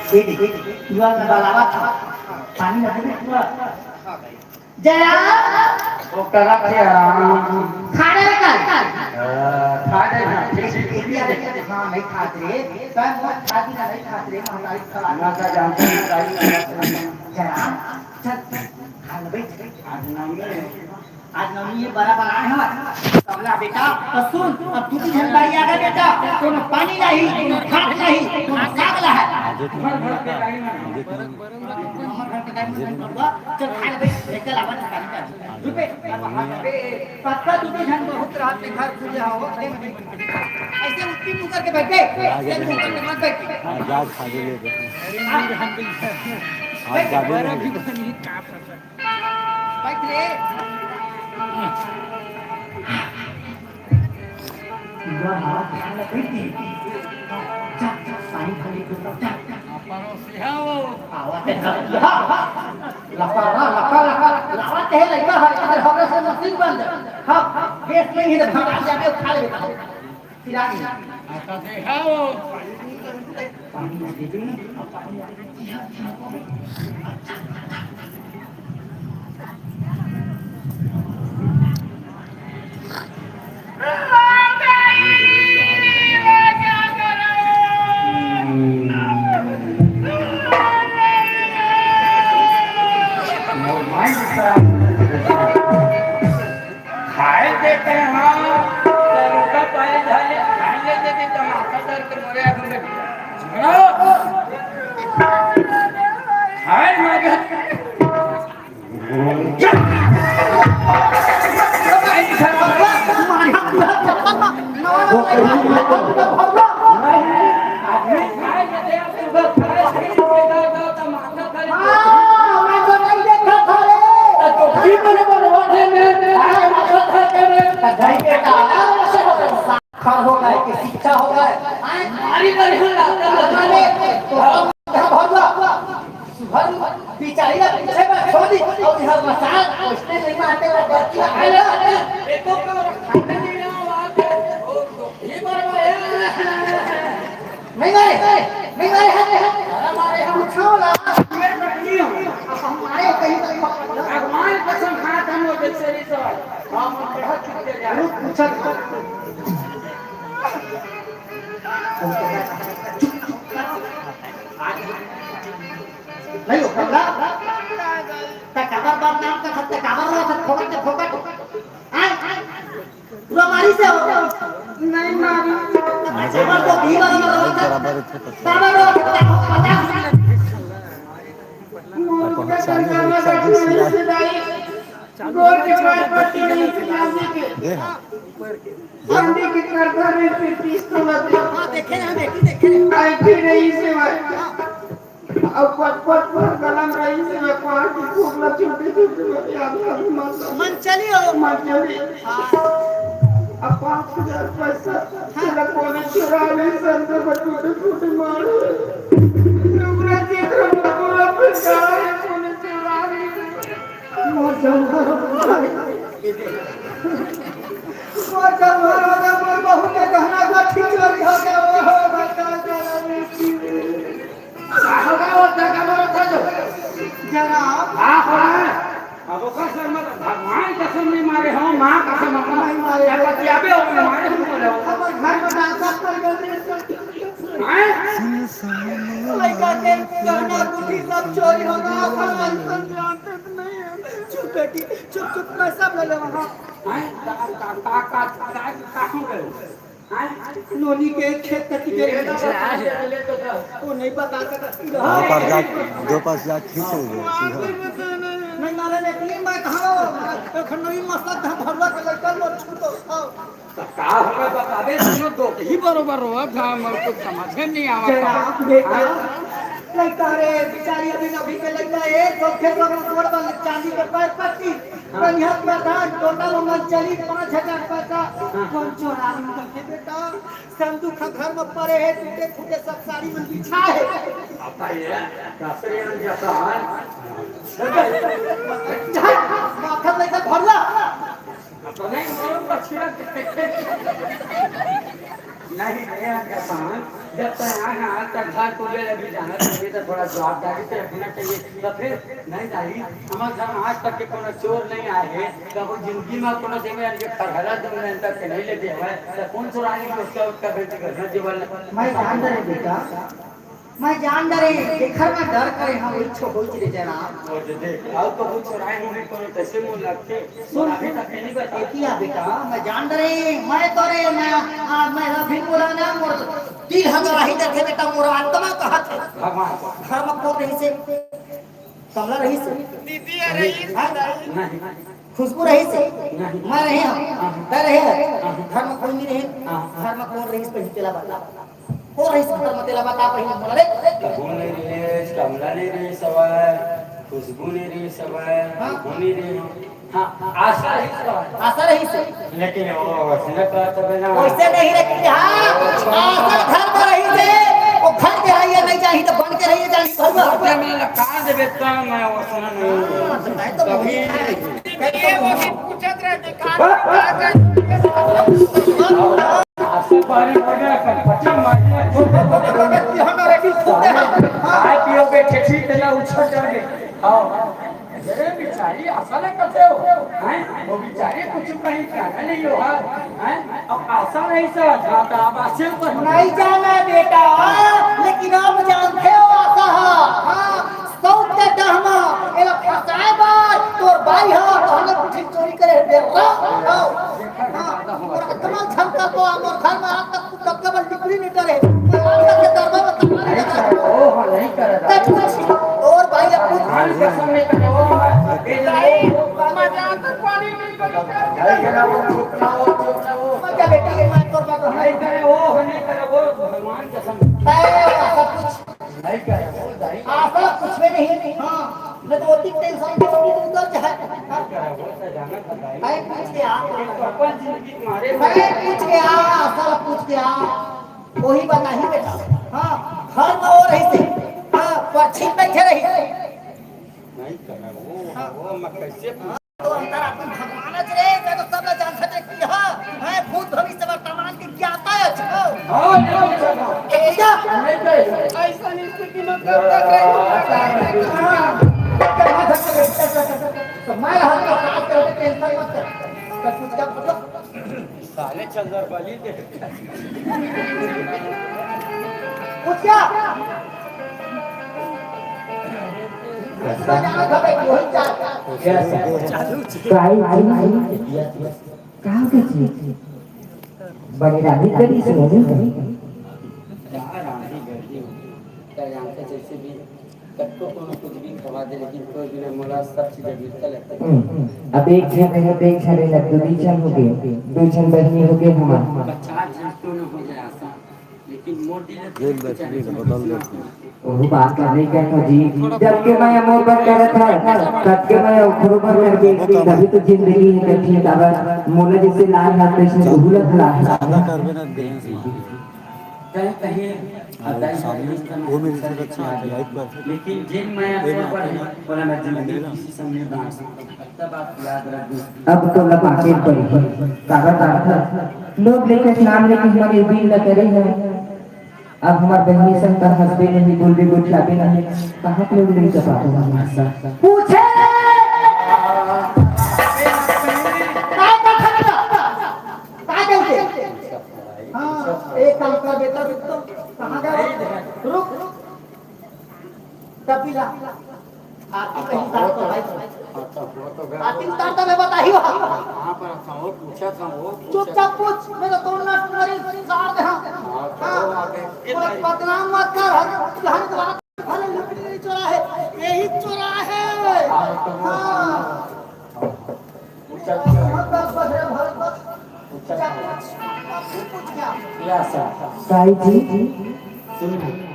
युवा में बालावा था पानी नदी में पूरा जया वो करा क्या खाने का खाने इंडिया देखते हाँ नहीं खाते रे स्वयं मत खाती ना नहीं खाते रे हमारी खवा ना का जानते हैं जया चल खाने बैठ आज नवमी ये बड़ा बना है कमला बेटा तो सुन अब तू भी झंडाई आ गया बेटा कोनो पानी नहीं कोनो खाद नहीं कोनो साग ला है भर भर के टाइम हमर घर के टाइम में करवा चल खाए ले निकल आवा पानी का रुपए पक्का तू भी झंड बहुत रात में घर खुले हो ऐसे उल्टी मुंह करके बैठ गए ऐसे मुंह करके मत बैठ आजाद खा ले आज जाबे नहीं बैठ रे वहाँ खाना बैठी जा पानी भरी तो जा पड़ोसी है वो आवाज़ लपा लावाते है लड़का है इधर होगा से नसीब बन जा हां गैस नहीं है तो भाग जाके खा ले बेटा चिरागी आता देखा वो पानी दे दे पानी खाए देते हैं हाँ रुका पाए झाले खाए देते टमाटर दर के मोरे आगे हाय मगर शिक्षा हो गए बिचारी पीछे में छोड़ दी और यह मसाल उसने नहीं मारते वो बच्ची आए एको को खाने नहीं गए हमारे हम छोला मैं नहीं हूं हमारे कहीं भगवान कसम खाता हम लोग से सवाल हम बहुत चुके जा पूछा नहीं हो कमला तकाबर बाप नाम का खत्ते काबर रहा था फोकट आए पूरा मारी से हो नहीं मारी तकाबर तो भी बराबर थे काबर गोर के बाद पट्टी नहीं खिलाने के संडे की करता में 30 तो लगे हां देखे ना देखे आई भी नहीं से अब पट पर कलम रही से मैं पांच की खूबला छोटी मन चली हो मन चली अब 5000 पैसा चला कोने चुरा ले संत छोटे मारो नुबरा चित्र पूरा पैसा कोने चुरा ले मोर बहुत गहना का ठिचोरी हो गया वो बता जनाब अब कसम भगवान कसम नहीं मारे हो मां कसम नहीं मारे बतियाबे हो मारे हम बोले हमर घर में डांसा कर गए हैं लड़का के गहना गुठी सब चोरी हो गया भगवान जानते नहीं है चुप बेटी चुप मैं सब ले ले वहां नोनी के खेत कटी के वो नहीं बता सकता दो पास जा खींच नहीं मारे लेकिन मैं कहां खनोई मसद भरवा के लड़का लो छूटो का होगा बता दे दोनों दो ही बरोबर हो हम कुछ समझ नहीं आवा बेटा लड़का रे बेचारी अभी के लड़का एक दो खेत में तोड़ बन चांदी के पैर पट्टी कन्हत में धान टोटा में चली 5000 पैसा कौन चोरा के बेटा संदूक घर में पड़े है टूटे फूटे सब साड़ी में बिछा है आता ये दसरे जैसा माथा में से भरला तो नहीं मोर पछिया नहीं रे किसान, जब तक यहाँ तक घर को ले अभी जाना चाहिए तो थोड़ा जवाबदारी से रखना चाहिए। तो फिर नहीं जाही हमारे घर में आज तक के कोनो चोर नहीं आए हैं, तो वो जिंदगी में कोनो से में जो खरहरा तुम ने तक नहीं लेते हुए तो कौन चुराएंगे उसका बेटी करना जीवन मैं जान रहे बेटा, मैं जान रहे देखर में डर करे हम इच्छो होई रे जनाब। और दे आओ तो वो चुराए होंगे कोनो कैसे मुंह लगते सुन अभी तक नहीं बता एतिया बेटा, मैं जान रहे मैं तो रे मैं अभी बोला ना मोर दिल हमरा ही देखे बेटा मोर आत्मा कहत भगवान घर में को रही से कमला रही से दीदी रही नहीं खुशबू रही से मैं रहे हम डर रहे घर में कोई नहीं रहे घर में कौन रही पे तेला बता को रही से घर में तेला बता पहिन बोला रे कबूल नहीं रही कमला नहीं रही सवाल खुशबू नहीं रही सवाल होनी रही हाँ आशा ही सवाल आशा रही से लेकिन वो वसने का तो बिना वैसे नहीं रखी हां आशा घर में रही से वो घर के रहिए नहीं चाहिए तो बन के रहिए जानी घर में अपने में कहां से बेचता मैं वसना नहीं तो कभी ये वो भी पूछत रहे आशा पानी पड़ा कर पचा मारने आए पियोगे ठेठी तेला उछल जाओगे आओ अरे बेचारी आशा ना करते हो हैं वो बेचारी कुछ कहीं कहना नहीं हो हैं अब आशा नहीं सा जाता अब आशा पर नहीं जाना बेटा लेकिन आप जानते हो आशा हां सौते डहमा एला फसाए बात तोर भाई हो तो हमें कुछ चोरी करे दे हां और कमाल छमका तो हमर घर में आज तक कुछ केवल डिग्री नहीं करे के दरबार में तुम्हारे ओ हो नहीं कर और भाई अपने धान के समय पे वो भाई मजाक पानी नहीं नहीं करा वो चुप ना वो मजा बेटी के मैं तोर बात नहीं करे वो नहीं करे वो भगवान के संग सब कुछ नहीं करे वो दाई आशा कुछ में नहीं हां मैं तो अति टेंशन में उतर जाए करे वो तो जाना बताई मैं पूछ के आ अपन जिंदगी तुम्हारे मैं पूछ के आ सब पूछ के आ वही बता ही बेटा हां घर में हो रही थी हां पछी बैठे रही नहीं करे वो मैं कैसे तो अंतर अपन भगवान रे मैं तो सब जानते थे कि हां है भूत भविष्य वर्तमान की क्या आता है हां नहीं करे एजा नहीं करे ऐसा स्थिति में कब तक रही तो मैं हर का बात करते टेंशन मत कर सब कुछ का मतलब साले चंदर बली दे कुछ क्या बड़ी रानी करी से हो गई जैसे भी सबको कोनो कुछ भी खवा दे लेकिन कोई बिना मोला सब चीज बिकल लगता अब एक छन है देख छन है दो भी छन हो गए दो छन बहनी हो गए हमार चार चीज तो न हो जाए आसान लेकिन मोटी ने जेल बैठने का बदल देती वो बात करने का था जी जब के मैं मोर पर कर रहा था तब के मैं उखरो पर करके तभी तो जिंदगी है कठी है तब मोला जैसे लाल हाथ पे से भूलत ला ज्यादा करवे ना दें कहीं कहीं वो मेरी से अच्छा है लाइफ पर लेकिन जिन मैं पर बोला मैं जिंदगी किसी समय दान तब बात याद रख दूं अब तो लपाटे पड़ी कागज था लोग लेके नाम लेके हमारे दिल न करे हैं अब हमारे बहनी संग हंसबे नहीं बोलबे गुठलाबे नहीं कहां पे लोग नहीं कर पाते हमारे साथ पूछे एक काम कर बेटा रुक कहां गया रुक कपिला आती कहीं साथ तो भाई आती उतार तो मैं बता ही हां पर वो पूछा था वो चुपचाप पूछ मेरा तो ना तुम्हारी सार दे हां पूरा बदनाम मत कर जहां दोबारा भले लकड़ी नहीं चोरा है यही चोरा है हां पूछा मत बस रे भरत पूछ क्या या सा साई जी सुन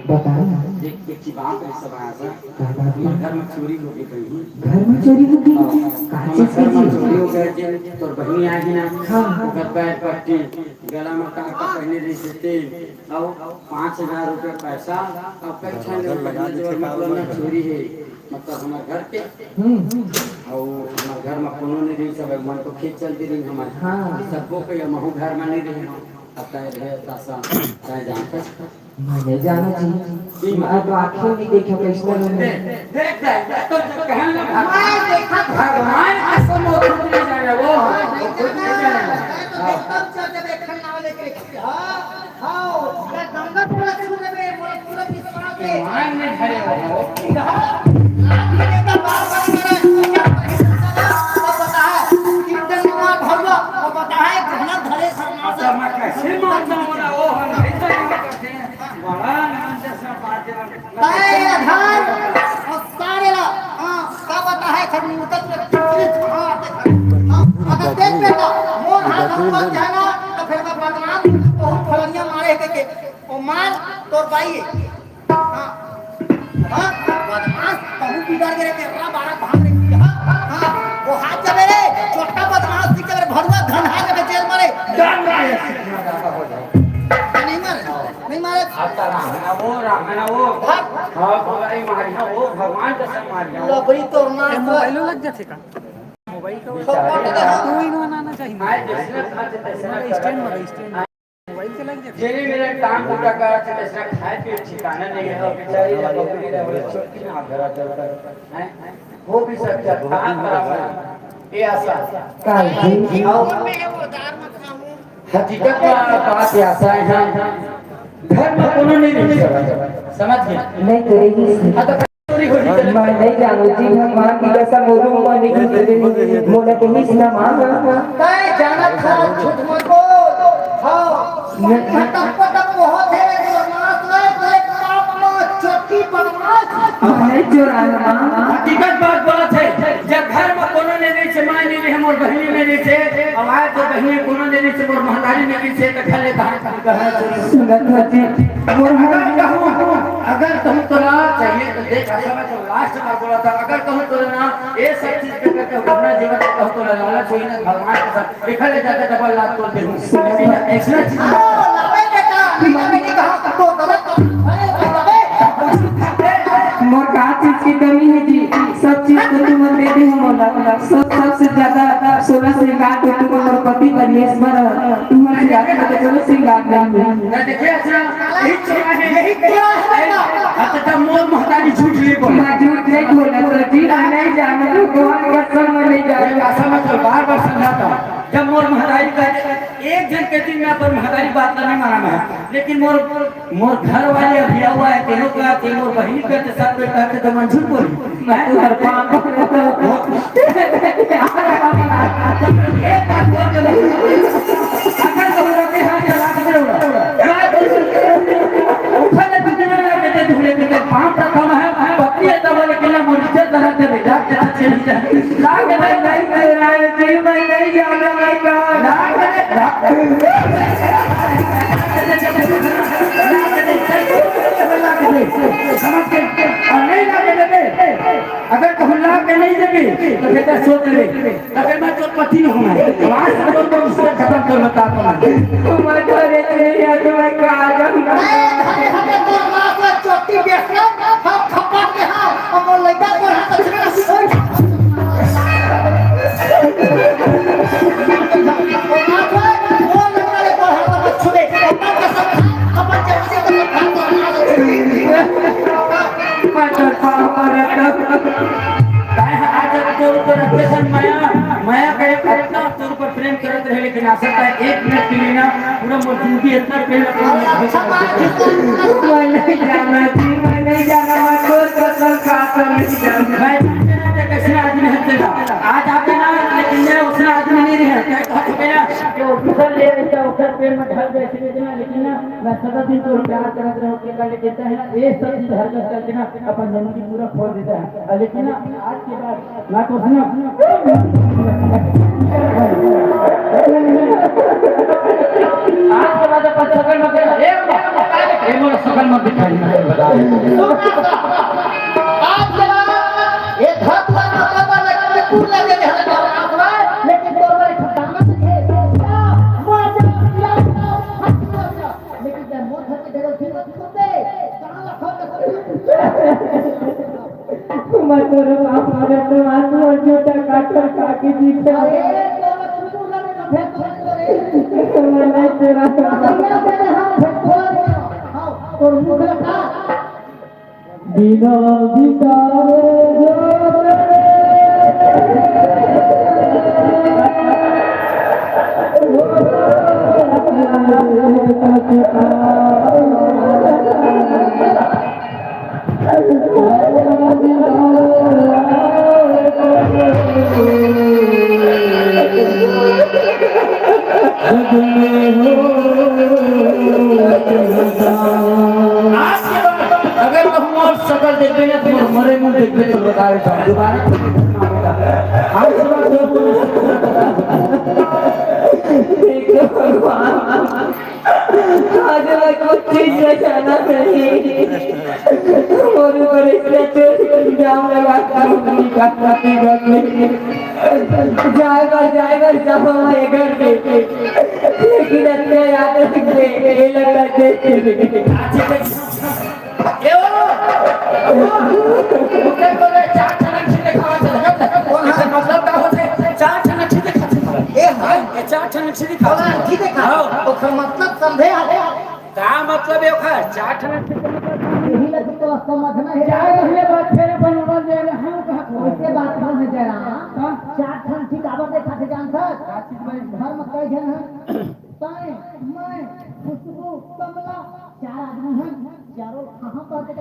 बताओ ना एक की बात है सब आया कहां घर में चोरी हो गई कहीं घर में चोरी हो गई कहां से घर में चोरी चोरी हो गई जे तोर बहनी आई ना हाँ। ओकर पैर पट्टी गला में का पहने रही थे और 5000 रुपया पैसा और कई छन लगा जो मतलब ना चोरी है मतलब हमारे घर के और हमारे घर में कोनो नहीं रही सब मन तो खेत चलती रही हमारे हाँ। सबको के महू घर में नहीं रही मैंने जाना जी मैं तो आंखों नहीं देखा कैसे देख तो कहने लगा मैं देखा भगवान का समोध नहीं जाने वो खुद नहीं जाने तब चल के देखने वाले के हां हां ये गंगा पूरा सुने में पूरा विश्वास है मान में खड़े हो ये तो बार-बार मेरा अब पता है कीर्तन में भगवा अब पता है घना धरे सरना से मैं कैसे मानता हूं ना वो हम ऐसा नहीं करते हैं बड़ा नाम जैसा पाते ताए आधार और सारे ला हां का पता है खनी उतर अगर देख बेटा मोर हाथ ऊपर जाना तो फिर का बदनाम बहुत फलनिया मारे के ओ मार तोर भाई हां हां बदमाश कहूं बिगाड़ के तेरा बारह भाग रही हां वो हाथ जबे रे छोटा बदमाश दिख के भरुआ धन हाथ के जेल मारे जान मारे सीखना ज्यादा हो जाए नहीं मारे आता रामना वो हां भगवान मारिया वो भगवान का सब मारिया लबड़ी तोर मार मोबाइलो लग जाते का मोबाइल का तो ही बनाना चाहिए मैं जिसने खाते तैसे स्टैंड वाला स्टैंड मोबाइल के लग जाते जेने मेरे काम पूरा करा था तैसे खाए के ठिकाना नहीं है और बेचारी जब बकरी रहे वो छोटी ना घर आता है वो भी सब क्या काम करा ये आशा काल जी और में वो दार मत खाऊं हकीकत का बात ऐसा है धर्म कोनो नहीं समझ गए नहीं करेगी हाँ तो चोरी हो रही मैं नहीं जानू जी भगवान की कसम मोरू माने की मोला के ही ना मांगा काय जाना था झूठ मत बोल हां पटक पटक बहुत है बदमाश है तो एक पाप में चोटी बदमाश नहीं चुराना हकीकत बात बोला थे जब घर में कोनो ने नहीं से मां नहीं हमर बहनी ने नहीं से हमारे तो बहनी कोनो ने नहीं से मोर महतारी ने नहीं से तो खले कहां चोरी सुनत होती मोर अगर तुम तोरा चाहिए तो देख ऐसा मैं तो लास्ट में बोला था अगर तुम तोरा ना ये सब चीज करके अपना जीवन को तो लालच होई ना भगवान के साथ लिखल जाता डबल लाख तो दे ऐसा चीज लावे बेटा नहीं कहा तो गलत मोर का चीज की कमी है जी सब चीज तो तुम दे दे मोला सबसे ज्यादा 16 श्रृंगार तो तुम मोर पति परमेश्वर तुम्हारे ज्यादा तो चलो श्रृंगार नहीं ना देखिए अच्छा यही चीज है यही क्या है बेटा अब तक मोर महतारी झूठ नहीं बोल मैं झूठ नहीं बोला तो जी नहीं जाना तो कौन कसम में नहीं जाएगा ऐसा मतलब बार-बार समझाता जब मोर महतारी का एक जन के दिन में अपन महतारी बात नहीं माना मैं लेकिन मोर घर वाले अभिया हुआ है तेनों का ते मोर बहन का ते सब पे कहते तो मैं झूठ बोली मैं घर पाप अगर तो रखे हां चला के उठले दुनिया में बेटे धुले के पांच रकम है पति है तब लेकिन मुझे तरह से बेटा चली जाए लाग नहीं कर रहा है जी मैं नहीं जाना मैं का समझ के और नहीं लागे देते अगर कहूँ ला के नहीं देगी तो बेटा सोच ले अगर मैं तो पति न हूँ वहाँ से तो उससे खत्म कर बता मैं घरे नहीं आ तो मैं कहा जाऊंगा हमें तो मां को चोटी बेचना हम थप्पड़ के हां हम लड़का को हाथ से माया का एक अपना तौर पर प्रेम करते रहे लेकिन आशा है 1 मिनट के लिए ना पूरा मौजूदगी इतना प्रेम मैं नहीं जाना जी मैं नहीं जाना मैं कोई कसम खाता नहीं जाना मैं कैसे आदमी हंसेगा आज आपके ना लेकिन मैं उस आदमी नहीं रहा क्या कहते मेरा जो उधर ले रहा उधर पेड़ में ढल गए लेकिन ना मैं सदा दिन तो प्यार करते रहो के कर देता है ना ये सब चीज हरकत करके ना अपन जिंदगी पूरा खोल देता है लेकिन ना आज के बाद मैं तो आज के बाद अपन सकल मत सकल मत दिखाई आज के बाद ये धत वाला बाबा ने कुल लगे लेकिन तो हमारे खटाना है लेकिन जब मोर घर के जगह फिर मत करते कहां लखो मैं तेरे बाप मारे तो आंसू और जूता काट कर काकी जी अरे तो मैं तुमको लगे ना भेद और मुख लगा बिना अगर तुम और शकल देखते ना तुम मरे मुंह देखते तो बता रहे थे दोबारा हम सब आज मैं कुछ चीज बचाना नहीं और ऊपर इसलिए तो जाम लगाता हूँ जाएगा जाओ हमारे घर पे लेकिन अपने याद रखते ये लगा देते मतलब समझे का मतलब चार यही लगी तो समझना है पहले बात फिर बनवा दे हम कहां उसके बात हम है जरा चार ठन ठीक आवर देखा थे जान सर घर में कई जन है ताए मैं खुशबू कमला चार आदमी हैं चारों कहां पर के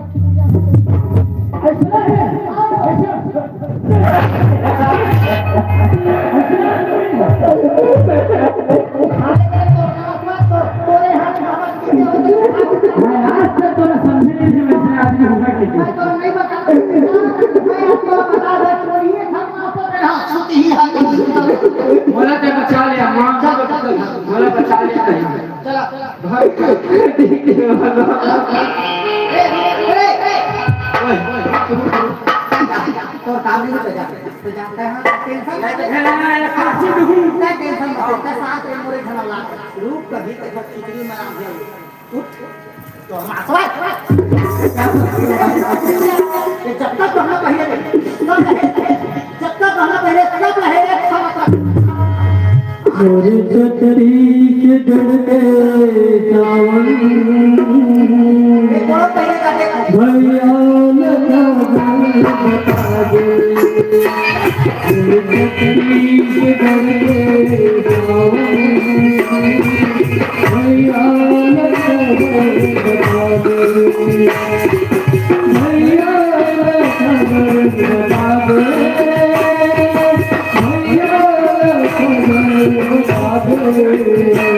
ऐसा है तोरे हाथ तो ना समझने से मैं आदमी होगा कि मैं तो नहीं बता मैं आपको बता रहा हूं ये हम आपको रहा सुती ही हाथ बोला तो बचा लिया मां का बोला बचा लिया नहीं चला तो काम नहीं हो जाता है टेंशन मत साथ में मोरे खना रूप कभी तक खिचड़ी मना दे उठ तो मासवा जब तक हम पहले जब तक हम पहले सब रहे मेरे चतरी के डरते जावन भैया लगा बता दे मेरे चतरी के डरते जावन भैया लगा बता दे भैया लगा बता दे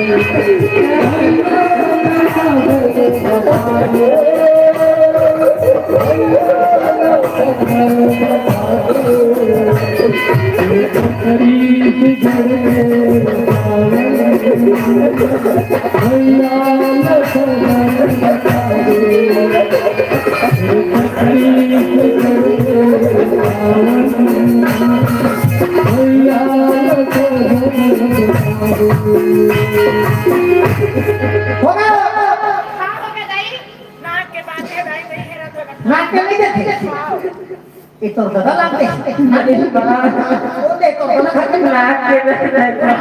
itu sudah latih. Nanti bana. Udah itu bana kaki latih.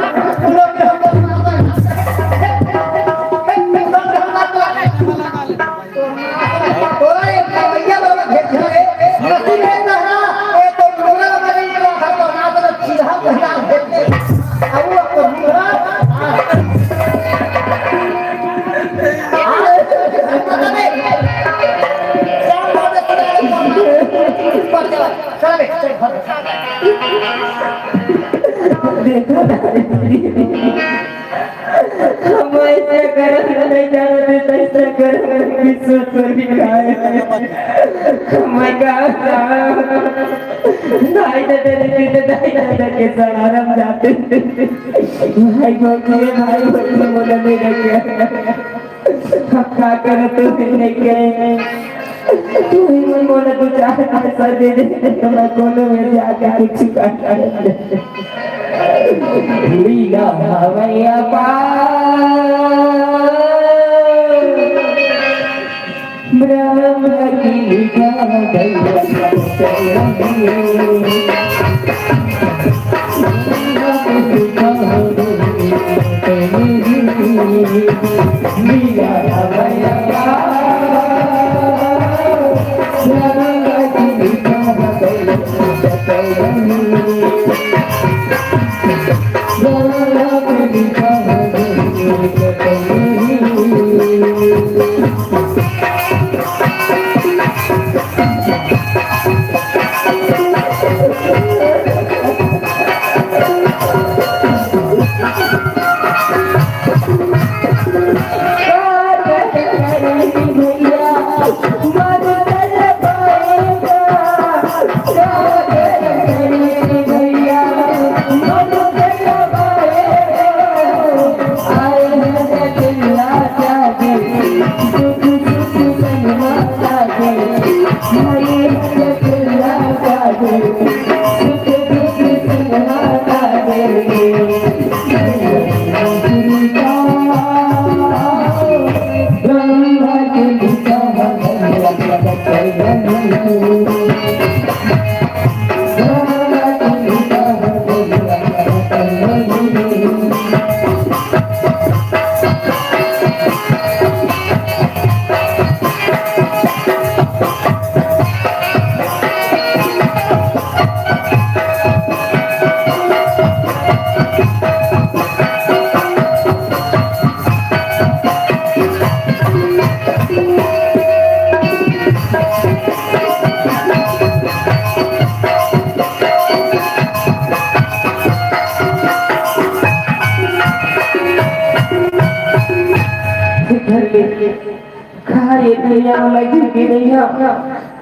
खाए भैया लगी भी नहीं है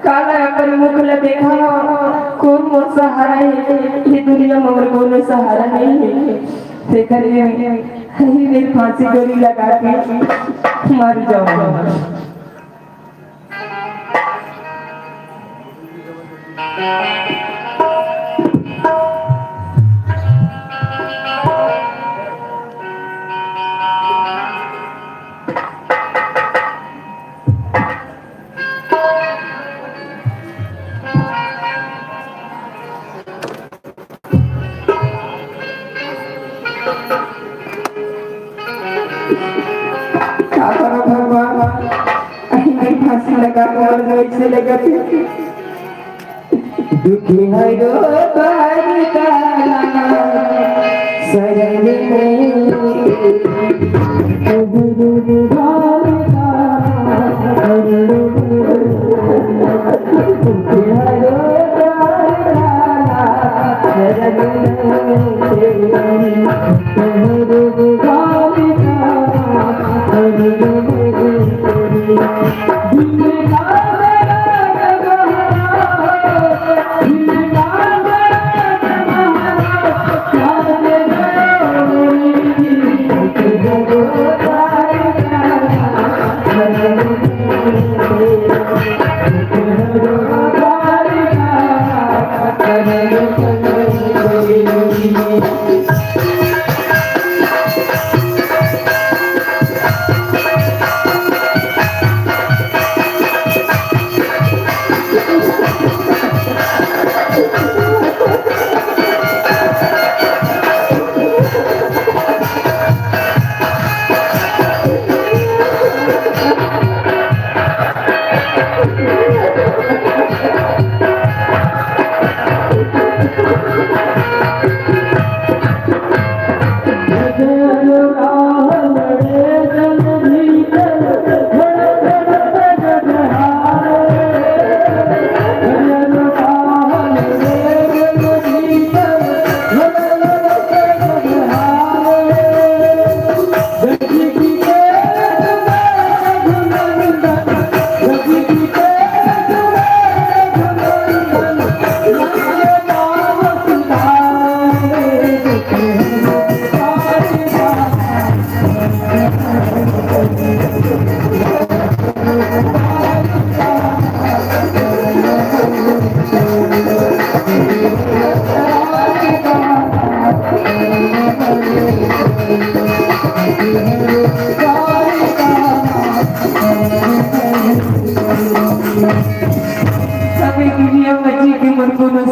काला अपन मुख ल देखा कौन मोर सहारा है ये दुनिया में और कौन सहारा नहीं है शेखर हरी ने फांसी गोली लगा के मर जाऊंगा फांसी लगा से लगा दुखी है रो बारी काला सजन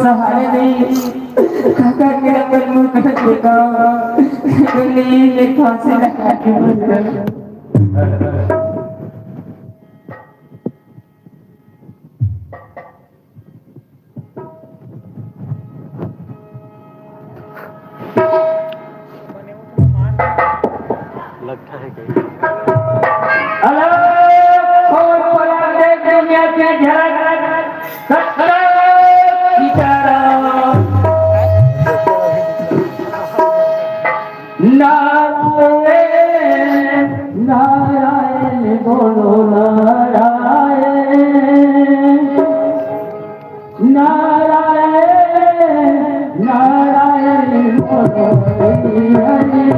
सहारे नहीं काका मेरा मन मुझ देखा फांसी लगा के के झलक सीताराम नारायण नारायण बोलो नारायण नारायण नारायण बोलो हरि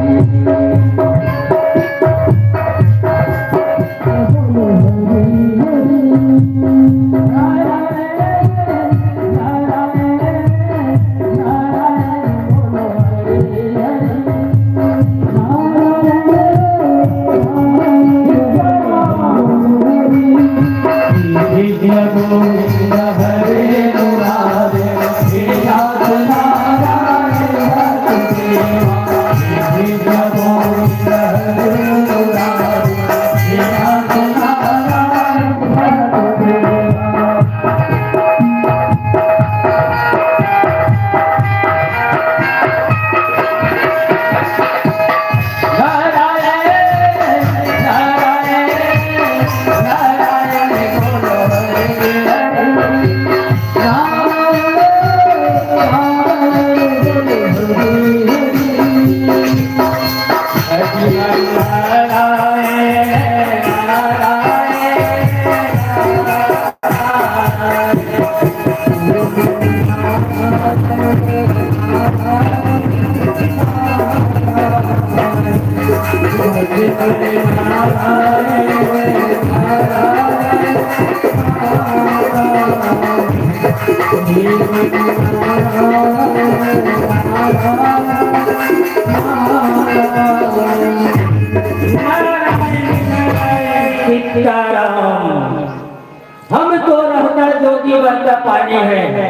हम तो रहता जोगी बनता पानी है।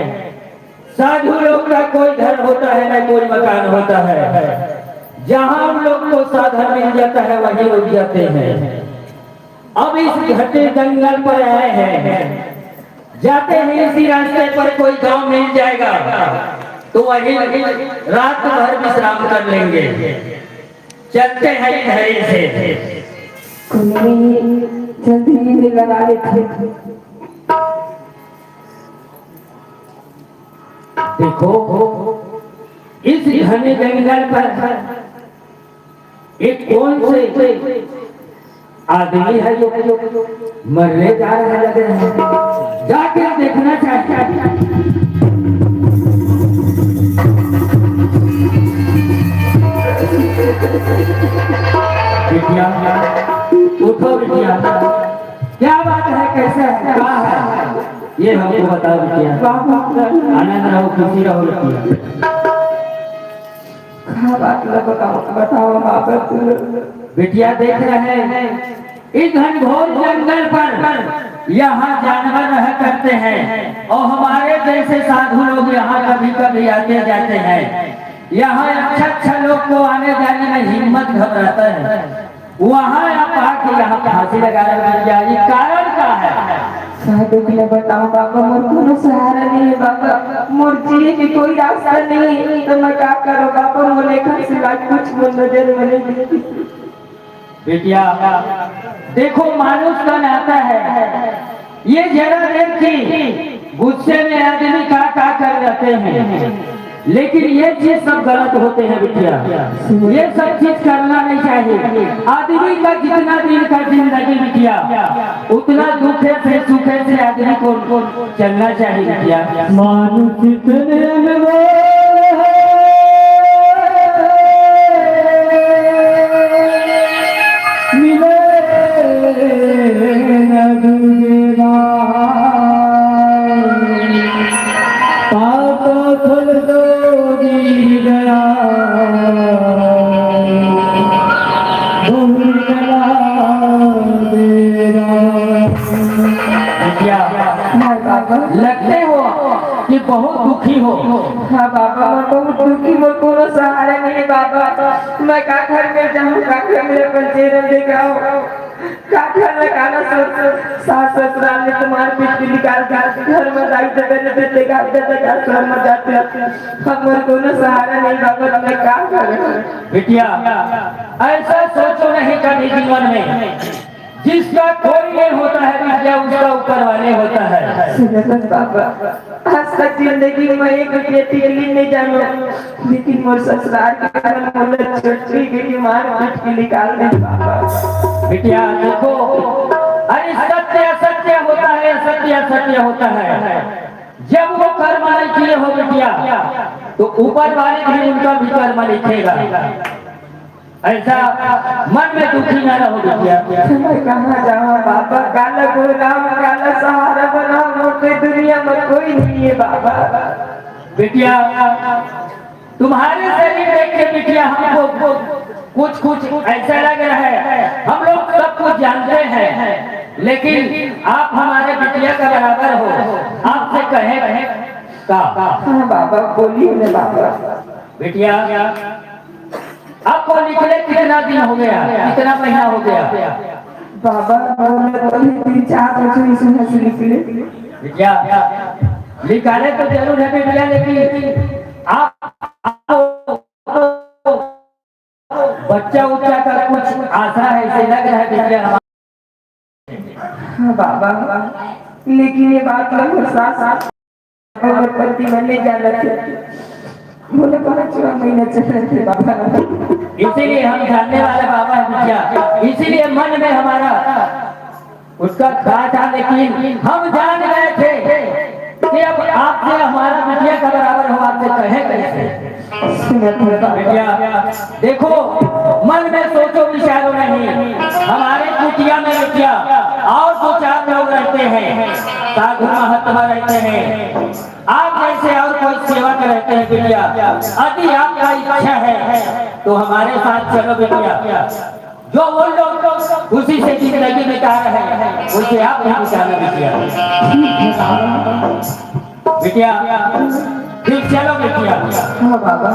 साधु लोग का कोई घर होता है न कोई मकान होता है। जहाँ हम लोग को साधन मिल जाता है वहीं रुक जाते हैं। अब इस घटे जंगल पर आए हैं, जाते हैं इसी रास्ते पर कोई गांव मिल जाएगा तो वहीं रात भर विश्राम कर लेंगे। चलते हैं इधर से। जल्दी से लगा लेते। देखो इस घने जंगल पर एक कौन से आदमी है जो मरने जा रहे लग रहे हैं। जाके देखना चाहता है। बिटिया उठो बिटिया, क्या बात है, कैसा है, कहाँ है, ये हमको बताओ बिटिया। आनंद रहो, खुशी रहो बिटिया। बताओ बाप। बिटिया देख रहे हैं इस घनघोर जंगल पर यहाँ जानवर रह करते हैं और हमारे जैसे साधु लोग यहाँ कभी कभी आते जाते हैं। यहाँ अच्छा लोग को आने जाने में हिम्मत घबराता है। वहाँ आप आके यहाँ फांसी लगाने लग जाए, कारण क्या है? साधु के लिए बताओ बाबा, मोर कोनो सहारा नहीं है बाबा, मोर जीने की कोई रास्ता नहीं, तो मैं क्या करूँ बाबा? मोर लेखन सिवाय कुछ नजर में नहीं। बेटिया देखो मानुष का नाता है, ये जरा देखी गुस्से में आदमी का कर जाते हैं, लेकिन ये चीज सब गलत होते हैं बिटिया। ये सब चीज करना नहीं चाहिए। आदमी का जितना दिन का जिंदगी बिटिया उतना दुखे से सुखे से आदमी को चलना चाहिए बिटिया। मानुष इतने लगते हो कि बहुत दुखी हो। हाँ बाबा, मैं बहुत दुखी, मोर कोनो सहारा नहीं बाबा। मैं का घर में जाऊँ, का घर में अपन चेहरा दिखाऊं, का घर में खाना सास ससुराल ने तुम्हारे पीठ की निकाल घर में जाई तो कहते देखा घर में जाते हम मोर कोनो सहारा नहीं बाबा। मैं का करूं? बिटिया ऐसा सोचो नहीं कभी जीवन में, जिसका कोई पेड़ होता है बिटिया उसका ऊपर वाले होता है। सुनत बाबा, आज तक जिंदगी में एक बेटी के लिए नहीं जानो, लेकिन मोर ससुराल के कारण मोला छोटी के मार पीट के निकाल दे बाबा। बिटिया देखो, अरे सत्य असत्य होता है, असत्य असत्य होता है। जब वो कर्म नहीं किए हो बिटिया तो ऊपर वाले भी उनका भी कर्म लिखेगा। ऐसा मन में दुखी न रहो बिटिया। मैं कहाँ जाऊँ बाबा, काला गुलाम काला सहारा बना, मोटे दुनिया में कोई नहीं है बाबा। बिटिया तुम्हारे शरीर देख के बिटिया हमको कुछ कुछ ऐसा लग रहा है, हम लोग सब कुछ जानते हैं, लेकिन आप हमारे बिटिया का बराबर हो, आपसे कहे का। हाँ बाबा बोलिए ना बाबा। बिटिया आपको निकले कितना दिन हो गया, कितना महीना हो गया? बाबा बोले 3-4 बजे इसमें से निकले। बिटिया निकाले तो जरूर है बिटिया, लेकिन आप बच्चा उच्चा का कुछ आशा है, इसे लग रहा है बिटिया। हाँ बाबा, लेकिन ये बात लगभग 7 और पति मैंने जाना थे, बोले 5 महीना चल रहे थे बाबा। इसीलिए हम जानने वाले बाबा है बिटिया, इसीलिए मन में हमारा उसका था, लेकिन हम जान गए थे कि अब आपसे हमारा बिटिया का बराबर हो, आपसे कहे कैसे। बिटिया देखो, मन में सोचो विचारो नहीं, हमारे कुटिया में बिटिया और 2-4 लोग रहते हैं, साधु महात्मा रहते हैं, आप जैसे और कोई सेवा में रहते हैं बिटिया। यदि आपका इच्छा है तो हमारे साथ चलो बिटिया, जो वो लोग उसी से जिंदगी बिता रहे हैं उसे आप नहीं बिताना बिटिया। फिर चलो बिटिया। हाँ बाबा।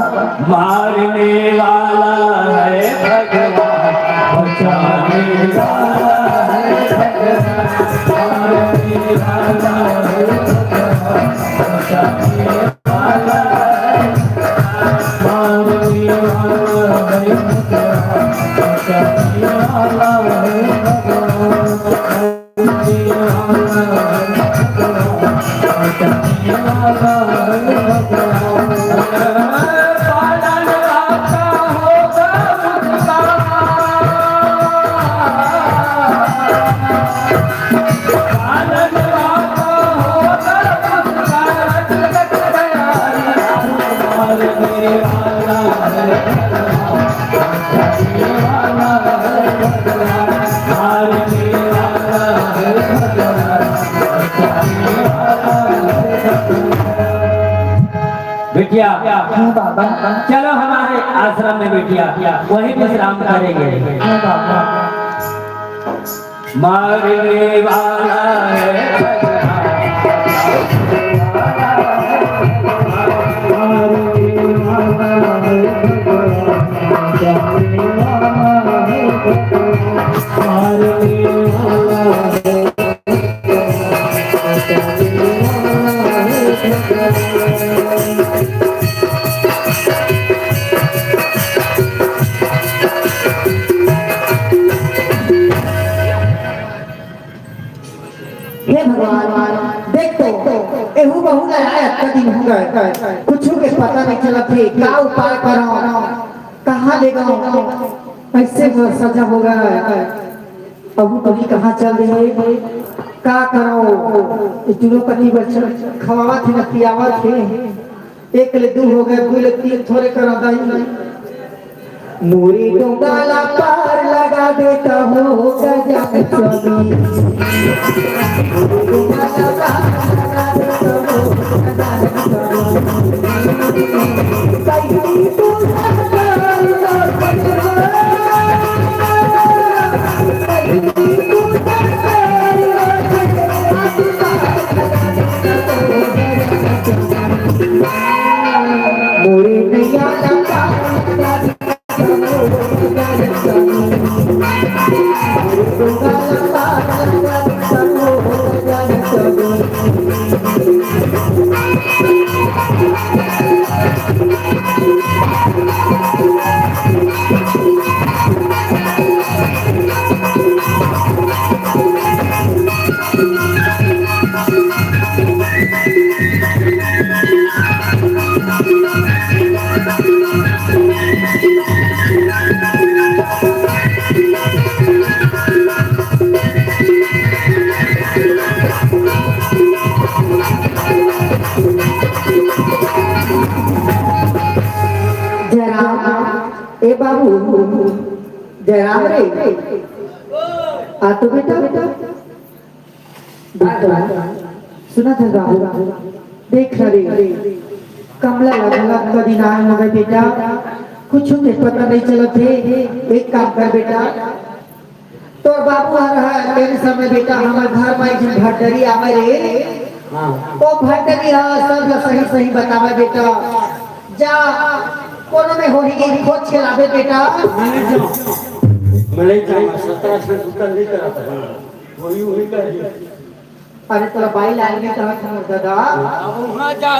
मारने वाला है भगवान, बचाने वाला है भगवान, मारने वाला है भगवान, बचाने वाला है, मारने वाला है भगवान, बचाने वाला है भगवान, मारने वाला है भगवान, बचाने वाला है भगवान। पालन आपका होगा मुझका, पालन आपका होगा मुझका, जगत दयारी मारने वाला है भगवान, बचाने वाला है भगवान, मारने वाला है भगवान, बचाने वाला है भगवान। बिटिया हाँ बाबा। चलो हमारे आश्रम में बिटिया वही विश्राम करेंगे। हाँ बाबा। मारने वाला है हे भगवान, देख तो एहू बहुत आया कदी हो गए, कुछ के पता नहीं चला थे, क्या उपाय करो, कहाँ ले गो, कैसे सजा हो गया, अब कभी कहाँ चल रहे, का करो, जुड़ो कभी बच्चा खवावा थे न पियावा थे, 1 ले 2 हो गए, 2 ले 3 थोड़े करो दाई, मोरी डोंगाला पार लगा देता हो गजा स्वामी, डोंगाला पार लगा देता हो गजा स्वामी, कहीं तू मोरी नैया लगा जयराम रे आ तो बेटा बेटा सुना था बाबू देख रे कमला लगला कदी ना होवे बेटा कुछ के पता नहीं चलत है एक काम कर बेटा तो बाबू आ रहा है तेरे समय बेटा हमार घर में एक भटरी आवे रे हां वो भटरी हां सब सही सही बतावे बेटा जा कोनो में होही के खोज के लावे बेटा मले जा 17 से दुकान नहीं करता वही कर अरे तोरा बाई लाल में कहा था दादा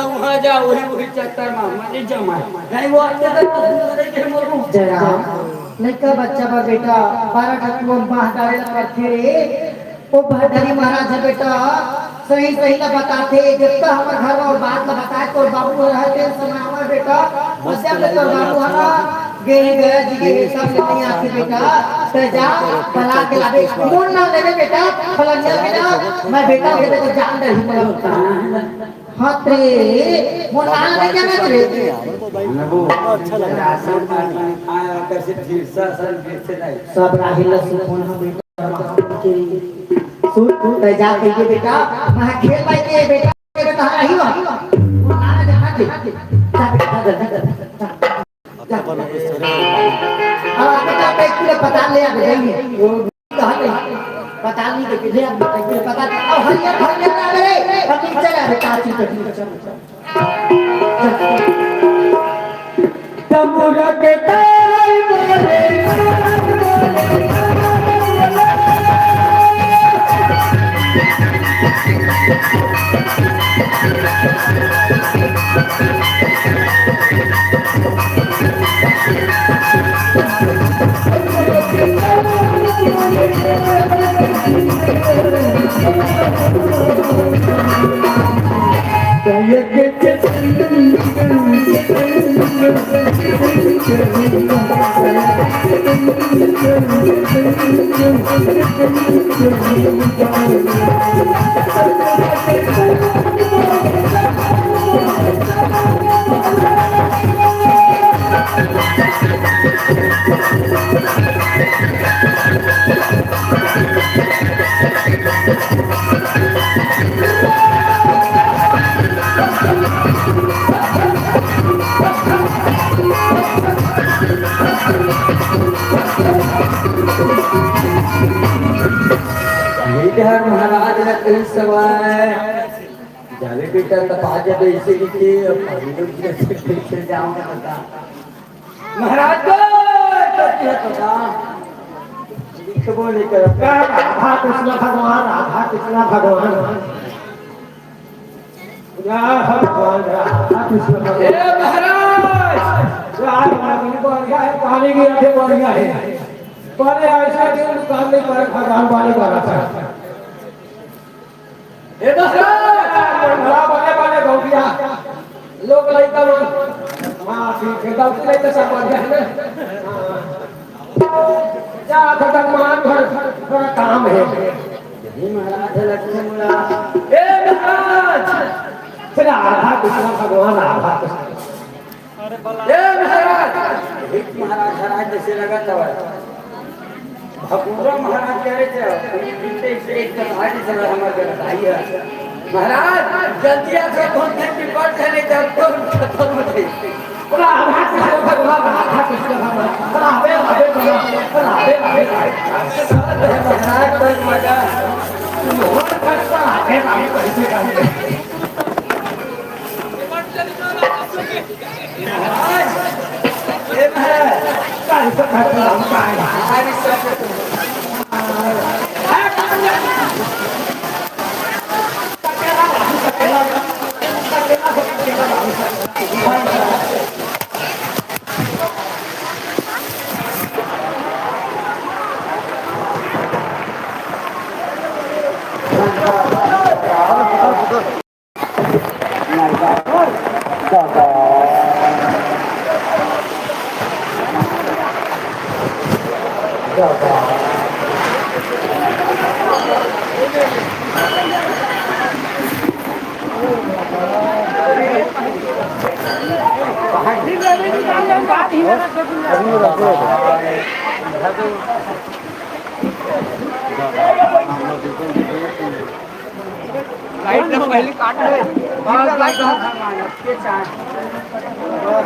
वहां जा वही चक्कर में मत जमा नहीं वो आते के मरू जरा लड़का बच्चा बा बेटा 12 टक वो बाह डाले करते रे वो भटरी महाराज है बेटा सही सही ना बताते जितना हमारे घर में बात ना बताए तो बाबू रहते समय हमारे बेटा उससे अपने तो बाबू हमारा गेरी गया जी सब नहीं आते बेटा तो जा बला के लावे कौन ना लेवे बेटा फलंजा बेटा मैं बेटा के तो जान दे ही हाथ रे मोर नाम ले क्या रे वो अच्छा लगा आया कैसे फिर से सब राहिल सुन हम बेटा सुन ते जा के बेटा मैं खेल भाई के बेटा बेटा रही हो मोर नाम देखा दे जा अब बेटा पे पता ले आ गई वो कहां नहीं पता नहीं कि ले अब पता अब हरिया रे हम चला बेटा चल तमुरा के ताई बोले इधर महाराज ने कहीं सवाल जावे बेटा तपा जब इसे लिखे पानी कैसे जाऊंगा बता महाराज को पता लिख बोले कर राधा कृष्ण भगवान राधा कृष्ण भगवान राधा कृष्ण ए महाराज बढ़िया है पानी की आगे बढ़िया है पर ऐसा दिन दुकान नहीं पर भगवान वाले का रखा ए महाराज बड़ा बड़े बड़े गौरिया लोग लइका लोग हां ठीक है गौरी लइका सब बढ़िया है जा खतम मान घर थोड़ा काम है यही महाराज लक्ष्मण ए महाराज फिर राधा कृष्ण भगवान राधा कृष्ण ए महाराज एक महाराज जैसे लगा था भगवान महाराज कह रहे थे बीते से एक आज चला हमारे भाई है महाराज जल्दी आके कौन से टिकट है नहीं तो खत्म हो गई राधा कृष्ण भगवान राधा कृष्ण भगवान राधे राधे महाराज पर मजा राधे राधे ए महाराज काय सब भगवान काय हमारी सब लाइट ना पहले काट ले लाइट के चार बोला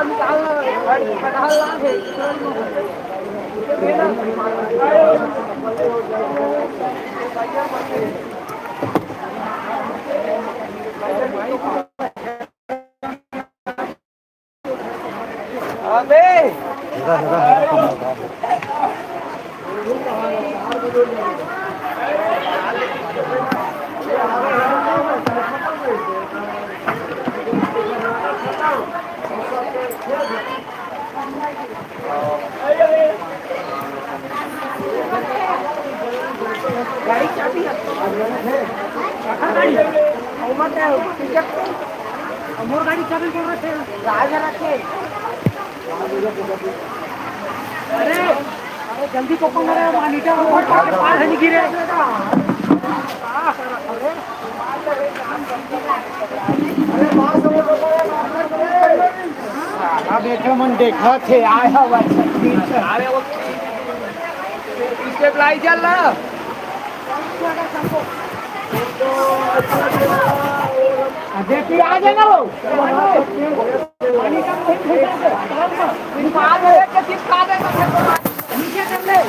निकाल मोर गाड़ी चाबी कर रखे राजा रखे अरे अरे जल्दी को पंगा रे मानीटा पार नहीं गिरे साला बेटा मन देखा थे आया हुआ अरे वो स्टेप लाई चल रहा देखिए आ जाएगा वो पानी का नीचे कर ले